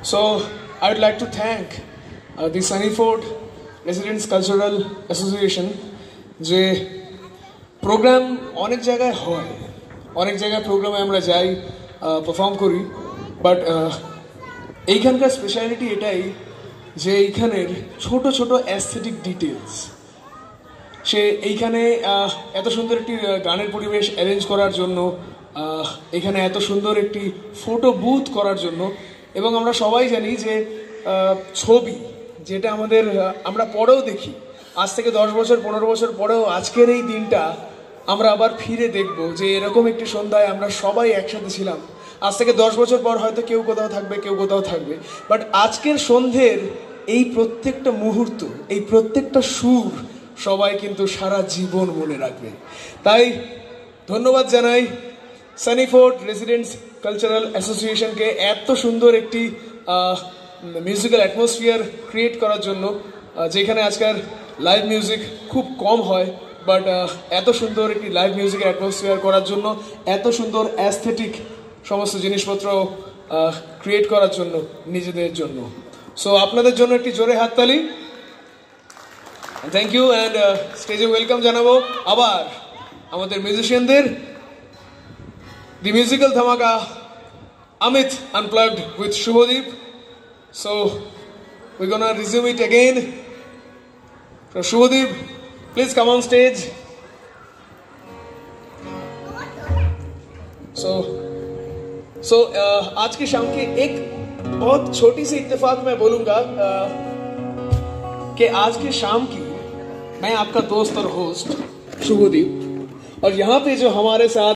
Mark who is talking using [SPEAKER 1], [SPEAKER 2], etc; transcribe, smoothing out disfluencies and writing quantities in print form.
[SPEAKER 1] So I would like to thank the Sunnyford Residents Cultural Association যে programme অনেক জায়গায় হয়, অনেক জায়গায় প্রোগ্রামে আমরা যাই, পারফর্ম করি, বাট এইখানকার স্পেশালিটি এটাই যে এইখানের ছোট ছোট অ্যাস্থেটিক ডিটেলস, সে এইখানে এত সুন্দর একটি গানের পরিবেশ অ্যারেঞ্জ করার জন্য, এখানে এত সুন্দর একটি ফটো বুথ করার জন্য, এবং আমরা সবাই জানি যে ছবি যেটা আমাদের আমরা পরেও দেখি, আজ থেকে 10 বছর 15 বছর পরেও আজকের এই দিনটা আমরা আবার ফিরে দেখব যে এরকম একটি সন্ধ্যায় আমরা সবাই একসাথে ছিলাম। আজ থেকে 10 বছর পর হয়তো কেউ কোথাও থাকবে, কেউ কোথাও থাকবে, বাট আজকের সন্ধ্যের এই প্রত্যেকটা মুহূর্ত, এই প্রত্যেকটা সুর সবাই কিন্তু সারা জীবন মনে রাখবে। তাই ধন্যবাদ জানাই সানিফোর্ড রেসিডেন্টস কালচারাল অ্যাসোসিয়েশনকে এত সুন্দর একটি মিউজিক্যাল অ্যাটমসফিয়ার ক্রিয়েট করার জন্য, যেখানে আজকাল লাইভ মিউজিক খুব কম হয়, বাট এত সুন্দর একটি লাইভ মিউজিকের অ্যাটমসফিয়ার করার জন্য, এত সুন্দর অ্যাস্থেটিক সমস্ত জিনিসপত্র ক্রিয়েট করার জন্য নিজেদের জন্য। সো আপনাদের জন্য একটি জোরে হাততালি, থ্যাংক ইউ। অ্যান্ড স্টেজে ওয়েলকাম জানাবো আবার আমাদের মিউজিশিয়ানদের, দি মিউজিক্যাল ধামাকা Amit Unplugged with Shubhadeep. So we're gonna resume it again. So Shubhadeep, please come on stage. So आज की शाम की एक बहुत छोटी सी इत्तेफाक मैं बोलूंगा कि आज की शाम की मैं आपका दोस्त और होस्ट शुभदीप, और यहाँ पे जो हमारे साथ